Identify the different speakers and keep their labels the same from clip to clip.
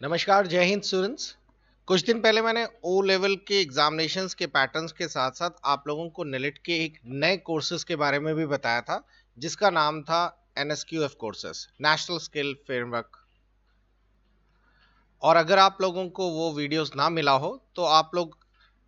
Speaker 1: नमस्कार, जय हिंद स्टूडेंट्स। कुछ दिन पहले मैंने ओ लेवल के एग्जामिनेशंस के पैटर्न्स के साथ-साथ आप लोगों को नेलिट के एक नए कोर्सेज के बारे में भी बताया था, जिसका नाम था NSQF courses, national skill framework. और अगर आप लोगों को वो वीडियोस ना मिला हो, तो आप लोग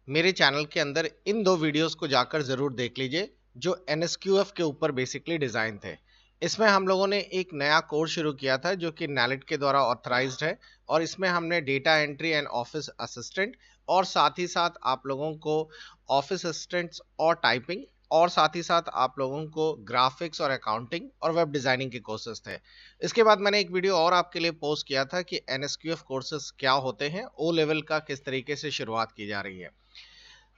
Speaker 1: मेरे चैनल के अंदर इन 2 वीडियोस को जाकर ज़रूर देख लीजिए, जो एनएसक्यूएफ के ऊपर बेसिकली डिज़ाइन थे। इसमें हम लोगों ने एक नया कोर्स शुरू किया था जो कि नेलिट के द्वारा ऑथराइज्ड है, और इसमें हमने data entry and office assistant और साथ ही साथ आप लोगों को ऑफिस असिस्टेंट्स और टाइपिंग और साथ ही साथ आप लोगों को ग्राफिक्स और अकाउंटिंग और वेब डिज़ाइनिंग के कोर्सेज थे। इसके बाद मैंने एक वीडियो और आपके लिए पोस्ट किया था कि एनएसक्यूएफ कोर्सेज क्या होते हैं, ओ लेवल का किस तरीके से शुरुआत की जा रही है।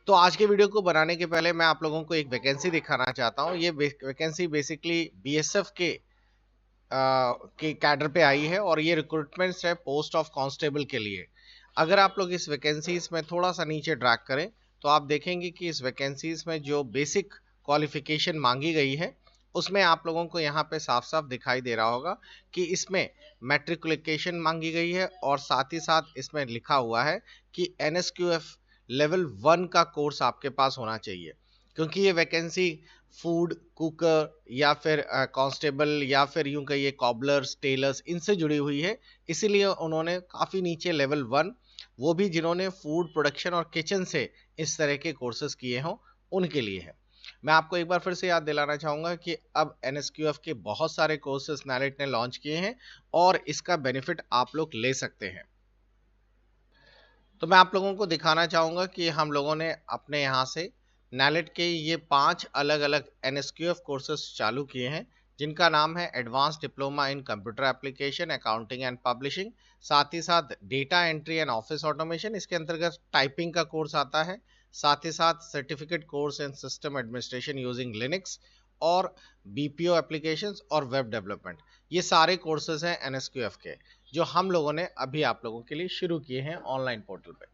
Speaker 1: तो आज के वीडियो को बनाने के पहले मैं आप लोगों को एक वैकेंसी दिखाना चाहता हूँ। ये वैकेंसी बेसिकली बीएसएफ के कैडर पे आई है, और ये रिक्रूटमेंट है पोस्ट ऑफ कांस्टेबल के लिए। अगर आप लोग इस वैकेंसीज में थोड़ा सा नीचे ड्रैग करें, तो आप देखेंगे कि इस वैकेंसीज में जो बेसिक क्वालिफिकेशन मांगी गई है, उसमें आप लोगों को यहाँ पे साफ साफ दिखाई दे रहा होगा कि इसमें मैट्रिकुलेशन मांगी गई है, और साथ ही साथ इसमें लिखा हुआ है कि एनएसक्यूएफ लेवल 1 का कोर्स आपके पास होना चाहिए। क्योंकि ये वैकेंसी फूड कुकर या फिर कांस्टेबल या फिर यूं कहिए कॉबलर्स टेलर्स इनसे जुड़ी हुई है, इसीलिए उन्होंने काफ़ी नीचे लेवल 1, वो भी जिन्होंने फूड प्रोडक्शन और किचन से इस तरह के कोर्सेज किए हों, उनके लिए है। मैं आपको एक बार फिर से याद दिलाना चाहूँगा कि अब एनएसक्यूएफ के बहुत सारे कोर्सेज नेलिट ने लॉन्च किए हैं, और इसका बेनिफिट आप लोग ले सकते हैं। तो मैं आप लोगों को दिखाना चाहूँगा कि हम लोगों ने अपने यहाँ से नेलिट के ये 5 अलग-अलग एनएसक्यूएफ कोर्सेज चालू किए हैं, जिनका नाम है advance diploma in computer application, accounting and publishing, साथ ही साथ data entry and office automation, इसके अंतर्गत टाइपिंग का कोर्स आता है, साथ ही साथ certificate course in system administration using Linux, और बीपीओ एप्लीकेशंस और वेब डेवलपमेंट। ये सारे कोर्सेज हैं एनएसक्यूएफ के, जो हम लोगों ने अभी आप लोगों के लिए शुरू किए हैं ऑनलाइन पोर्टल पे।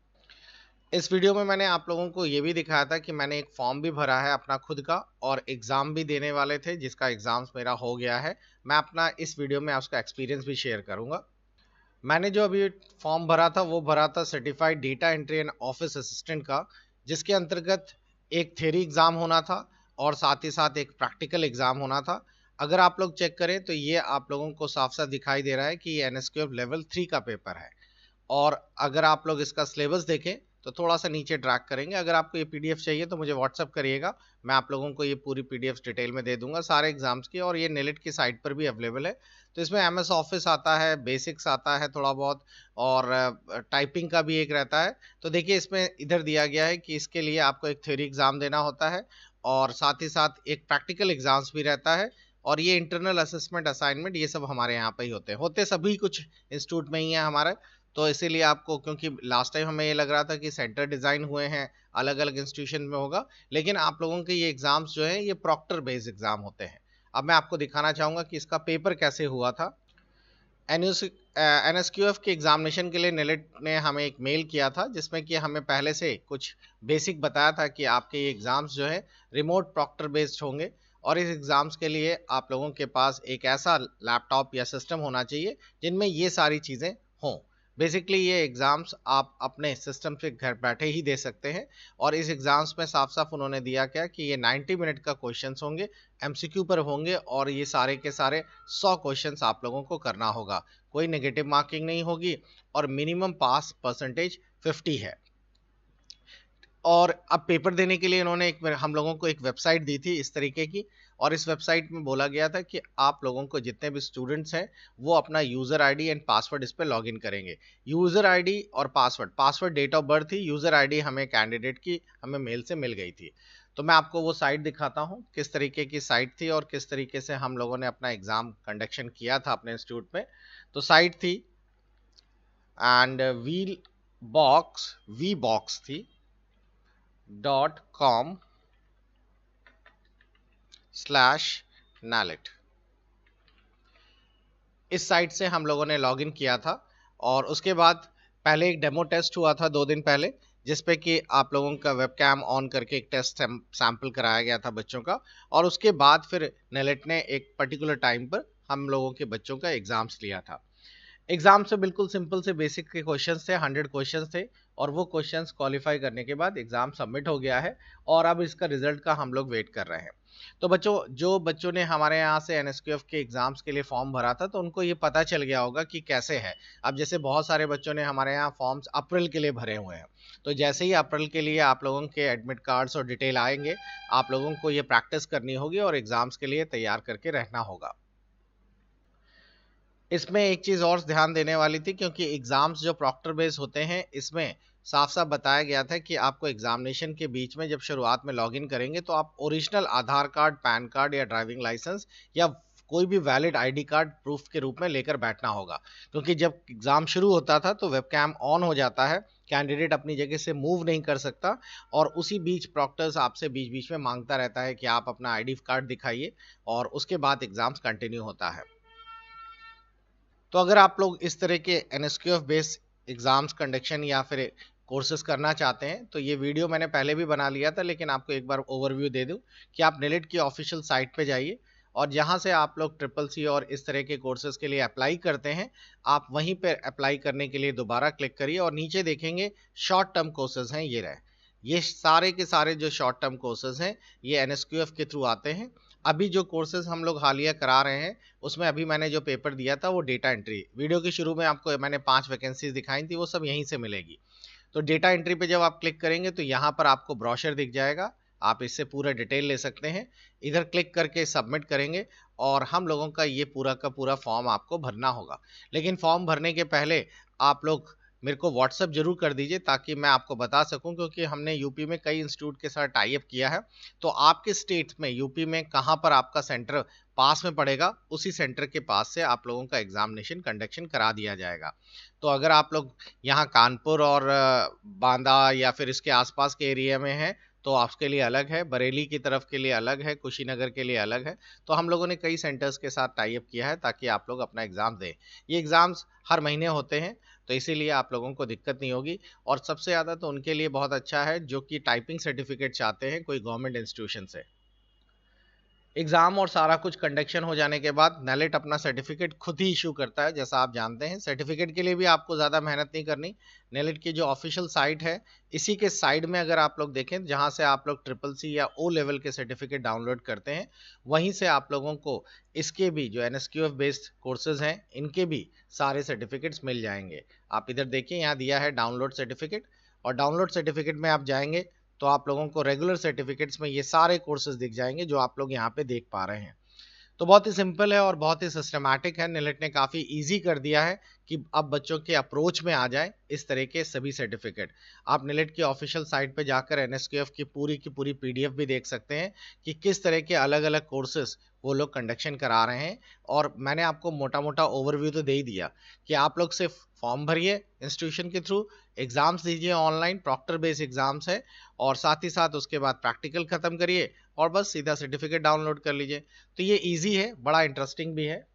Speaker 1: इस वीडियो में मैंने आप लोगों को ये भी दिखाया था कि मैंने एक फॉर्म भी भरा है अपना खुद का, और एग्ज़ाम भी देने वाले थे, जिसका एग्ज़ाम्स मेरा हो गया है। मैं अपना इस वीडियो में उसका एक्सपीरियंस भी शेयर करूँगा। मैंने जो अभी फॉर्म भरा था, वो भरा था certified data entry and office assistant का, जिसके अंतर्गत एक थ्योरी एग्ज़ाम होना था और साथ ही साथ एक प्रैक्टिकल एग्ज़ाम होना था। अगर आप लोग चेक करें तो ये आप लोगों को साफ-साफ दिखाई दे रहा है कि ये एनएसक्यूएफ लेवल 3 का पेपर है। और अगर आप लोग इसका सिलेबस देखें, तो थोड़ा-सा नीचे ड्रैग करेंगे। अगर आपको ये पीडीएफ चाहिए तो मुझे व्हाट्सएप करिएगा, मैं आप लोगों को ये पूरी पीडीएफ डिटेल में दे दूँगा सारे एग्ज़ाम्स की, और ये नेलिट की साइट पर भी अवेलेबल है। तो इसमें एमएस ऑफिस आता है, बेसिक्स आता है थोड़ा बहुत, और टाइपिंग का भी एक रहता है। तो देखिए, इसमें इधर दिया गया है कि इसके लिए आपको एक थ्योरी एग्ज़ाम देना होता है, और साथ ही साथ एक प्रैक्टिकल एग्ज़ाम्स भी रहता है, और ये इंटरनल असेसमेंट, असाइनमेंट ये सब हमारे यहाँ पे ही होते हैं। होते सभी कुछ इंस्टीट्यूट में ही है हमारे, तो इसीलिए आपको, क्योंकि लास्ट टाइम हमें ये लग रहा था कि सेंटर डिज़ाइन हुए हैं, अलग-अलग इंस्टीट्यूशन में होगा, लेकिन आप लोगों के ये एग्ज़ाम्स जो हैं, ये प्रॉक्टर बेस्ड एग्ज़ाम होते हैं। अब मैं आपको दिखाना चाहूँगा कि इसका पेपर कैसे हुआ था। एनएसक्यूएफ के एग्ज़ामिनेशन के लिए नेलिट ने हमें एक मेल किया था, जिसमें कि हमें पहले से कुछ बेसिक बताया था कि आपके ये एग्ज़ाम्स जो हैं, रिमोट प्रॉक्टर बेस्ड होंगे, और इस एग्ज़ाम्स के लिए आप लोगों के पास एक ऐसा लैपटॉप या सिस्टम होना चाहिए, जिनमें ये सारी चीज़ें हों। बेसिकली ये एग्ज़ाम्स आप अपने सिस्टम से घर बैठे ही दे सकते हैं, और इस एग्ज़ाम्स में साफ-साफ उन्होंने दिया क्या कि ये 90 मिनट का क्वेश्चंस होंगे, एमसीक्यू पर होंगे, और ये सारे के सारे 100 क्वेश्चंस आप लोगों को करना होगा। कोई नेगेटिव मार्किंग नहीं होगी, और मिनिमम पास परसेंटेज 50 है। और अब पेपर देने के लिए इन्होंने हम लोगों को एक वेबसाइट दी थी इस तरीके की, और इस वेबसाइट में बोला गया था कि आप लोगों को जितने भी स्टूडेंट्स हैं, वो अपना यूज़र आईडी एंड पासवर्ड इस पे लॉगिन करेंगे। यूज़र आईडी और पासवर्ड डेट ऑफ बर्थ थी, यूज़र आईडी हमें कैंडिडेट की हमें मेल से मिल गई थी। तो मैं आपको वो साइट दिखाता हूँ, किस तरीके की साइट थी और किस तरीके से हम लोगों ने अपना एग्ज़ाम कंडक्शन किया था अपने इंस्टीट्यूट में। तो साइट थी एंड वी बॉक्स थी .com/nalit। इस साइट से हम लोगों ने लॉगिन किया था, और उसके बाद पहले एक डेमो टेस्ट हुआ था 2 दिन पहले, जिसपे कि आप लोगों का वेबकैम ऑन करके एक टेस्ट सैंपल कराया गया था बच्चों का, और उसके बाद फिर नेलिट ने एक पर्टिकुलर टाइम पर हम लोगों के बच्चों का एग्ज़ाम्स लिया था। एग्जाम से बिल्कुल सिंपल से बेसिक के क्वेश्चंस थे, 100 क्वेश्चंस थे, और वो क्वेश्चंस क्वालिफाई करने के बाद एग्जाम सबमिट हो गया है और अब इसका रिजल्ट का हम लोग वेट कर रहे हैं। तो बच्चों, जो बच्चों ने हमारे यहाँ से एनएसक्यूएफ के एग्जाम्स के लिए फॉर्म भरा था तो उनको ये पता चल गया होगा कि कैसे है। अब जैसे बहुत सारे बच्चों ने हमारे यहाँ फॉर्म्स अप्रैल के लिए भरे हुए हैं, तो जैसे ही अप्रैल के लिए आप लोगों के एडमिट कार्ड्स और डिटेल आएंगे, आप लोगों को ये प्रैक्टिस करनी होगी और एग्जाम्स के लिए तैयार करके रहना होगा। इसमें एक चीज़ और ध्यान देने वाली थी, क्योंकि एग्ज़ाम्स जो प्रॉक्टर बेस होते हैं, इसमें साफ-साफ बताया गया था कि आपको एग्ज़ामिनेशन के बीच में जब शुरुआत में लॉगिन करेंगे, तो आप ओरिजिनल आधार कार्ड, पैन कार्ड या ड्राइविंग लाइसेंस या कोई भी वैलिड आईडी कार्ड प्रूफ के रूप में लेकर बैठना होगा। क्योंकि जब एग्ज़ाम शुरू होता था, तो वेबकैम ऑन हो जाता है, कैंडिडेट अपनी जगह से मूव नहीं कर सकता और उसी बीच प्रॉक्टर्स आपसे बीच-बीच में माँगता रहता है कि आप अपना आईडी कार्ड दिखाइए, और उसके बाद एग्ज़ाम्स कंटिन्यू होता है। तो अगर आप लोग इस तरह के एनएसक्यूएफ बेस्ड एग्जाम्स कंडक्शन या फिर कोर्सेज करना चाहते हैं, तो ये वीडियो मैंने पहले भी बना लिया था, लेकिन आपको एक बार ओवरव्यू दे दूं कि आप नेलेट की ऑफिशियल साइट पे जाइए और जहां से आप लोग ट्रिपल सी और इस तरह के कोर्सेज के लिए अप्लाई करते हैं, आप वहीं पर अप्लाई करने के लिए दोबारा क्लिक करिए और नीचे देखेंगे शॉर्ट टर्म कोर्सेज हैं, ये रहे। ये सारे के सारे जो शॉर्ट टर्म कोर्सेज हैं, ये एनएसक्यूएफ के थ्रू आते हैं। अभी जो कोर्सेज हम लोग हालिया करा रहे हैं, उसमें अभी मैंने जो पेपर दिया था वो डेटा एंट्री, वीडियो के शुरू में आपको मैंने 5 वैकेंसीज दिखाई थी, वो सब यहीं से मिलेगी। तो डेटा एंट्री पे जब आप क्लिक करेंगे तो यहाँ पर आपको ब्रोशर दिख जाएगा, आप इससे पूरा डिटेल ले सकते हैं। इधर क्लिक करके सबमिट करेंगे और हम लोगों का ये पूरा का पूरा फॉर्म आपको भरना होगा। लेकिन फॉर्म भरने के पहले आप लोग मेरे को व्हाट्सअप जरूर कर दीजिए, ताकि मैं आपको बता सकूं, क्योंकि हमने यूपी में कई इंस्टीट्यूट के साथ टाई अप किया है। तो आपके स्टेट में, यूपी में कहाँ पर आपका सेंटर पास में पड़ेगा, उसी सेंटर के पास से आप लोगों का एग्जामिनेशन कंडक्शन करा दिया जाएगा। तो अगर आप लोग यहाँ कानपुर और बांदा या फिर इसके आसपास के एरिया में हैं, तो आपके लिए अलग है, बरेली की तरफ के लिए अलग है, कुशीनगर के लिए अलग है। तो हम लोगों ने कई सेंटर्स के साथ टाई अप किया है ताकि आप लोग अपना एग्जाम दें। ये एग्जाम्स हर महीने होते हैं, तो इसीलिए आप लोगों को दिक्कत नहीं होगी। और सबसे ज़्यादा तो उनके लिए बहुत अच्छा है जो कि टाइपिंग सर्टिफिकेट चाहते हैं कोई गवर्नमेंट इंस्टीट्यूशन से। एग्जाम और सारा कुछ कंडक्शन हो जाने के बाद नेलेट अपना सर्टिफिकेट खुद ही इशू करता है, जैसा आप जानते हैं। सर्टिफिकेट के लिए भी आपको ज़्यादा मेहनत नहीं करनी। नेलेट की जो ऑफिशियल साइट है, इसी के साइड में अगर आप लोग देखें, जहां से आप लोग ट्रिपल सी या ओ लेवल के सर्टिफिकेट डाउनलोड करते हैं, वहीं से आप लोगों को इसके भी जो एनएसक्यूएफ बेस्ड कोर्सेज हैं, इनके भी सारे सर्टिफिकेट्स मिल जाएंगे। आप इधर देखिए, यहाँ दिया है डाउनलोड सर्टिफिकेट, और डाउनलोड सर्टिफिकेट में आप जाएंगे तो आप लोगों को रेगुलर सर्टिफिकेट्स में ये सारे कोर्सेज दिख जाएंगे जो आप लोग यहाँ पे देख पा रहे हैं। तो बहुत ही सिंपल है और बहुत ही सिस्टमैटिक है। नेलेट ने काफ़ी इजी कर दिया है कि अब बच्चों के अप्रोच में आ जाए इस तरह के सभी सर्टिफिकेट। आप नेलेट की ऑफिशियल साइट पे जाकर एनएसक्यूएफ की पूरी पीडीएफ भी देख सकते हैं कि किस तरह के अलग अलग कोर्सेज वो लोग कंडक्शन करा रहे हैं। और मैंने आपको मोटा मोटा ओवरव्यू तो दे ही दिया कि आप लोग सिर्फ फॉर्म भरिए इंस्टीट्यूशन के थ्रू, एग्जाम्स दीजिए, ऑनलाइन प्रॉक्टर बेस्ड एग्जाम्स है, और साथ ही साथ उसके बाद प्रैक्टिकल खत्म करिए और बस सीधा सर्टिफिकेट डाउनलोड कर लीजिए। तो ये इजी है, बड़ा इंटरेस्टिंग भी है।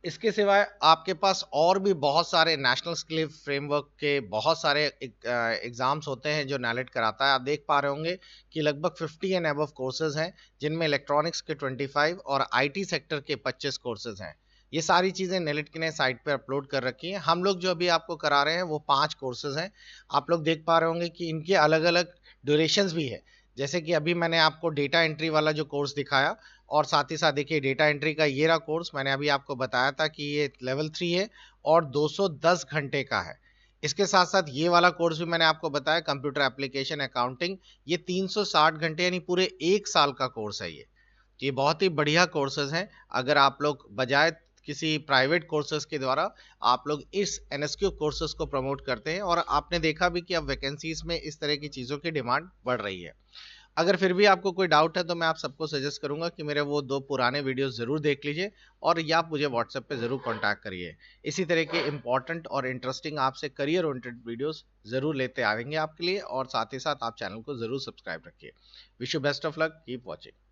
Speaker 1: इसके सिवाय आपके पास और भी बहुत सारे नेशनल स्किल फ्रेमवर्क के बहुत सारे एग्जाम्स होते हैं जो नेलेट कराता है। आप देख पा रहे होंगे कि लगभग 50 एंड अबव कोर्सेज हैं, जिनमें इलेक्ट्रॉनिक्स के 25 और आईटी सेक्टर के 25 कोर्सेज हैं। ये सारी चीज़ें नेलेट ने साइट पर अपलोड कर रखी हैं। हम लोग जो अभी आपको करा रहे हैं वो 5 कोर्सेज हैं। आप लोग देख पा रहे होंगे कि इनके अलग अलग ड्यूरेशंस भी है। जैसे कि अभी मैंने आपको डेटा एंट्री वाला जो कोर्स दिखाया, और साथ ही साथ देखिए डेटा एंट्री का ये रहा कोर्स, मैंने अभी आपको बताया था कि ये लेवल 3 है और 210 घंटे का है। इसके साथ साथ ये वाला कोर्स भी मैंने आपको बताया, कंप्यूटर एप्लीकेशन अकाउंटिंग, ये 360 घंटे यानी पूरे 1 साल का कोर्स है ये। तो ये बहुत ही बढ़िया कोर्सेज हैं। अगर आप लोग बजाय किसी प्राइवेट कोर्सेज के द्वारा आप लोग इस एनएसक्यू कोर्सेज को प्रमोट करते हैं, और आपने देखा भी कि अब वैकेंसीज में इस तरह की चीज़ों की डिमांड बढ़ रही है। अगर फिर भी आपको कोई डाउट है तो मैं आप सबको सजेस्ट करूंगा कि मेरे वो 2 पुराने वीडियोस ज़रूर देख लीजिए, और या आप मुझे व्हाट्सएप पे ज़रूर कांटेक्ट करिए। इसी तरह के इंपॉर्टेंट और इंटरेस्टिंग आपसे करियर ओरिएंटेड वीडियोस ज़रूर लेते आएंगे आपके लिए, और साथ ही साथ आप चैनल को ज़रूर सब्सक्राइब रखिए। Wish you best of luck, keep watching.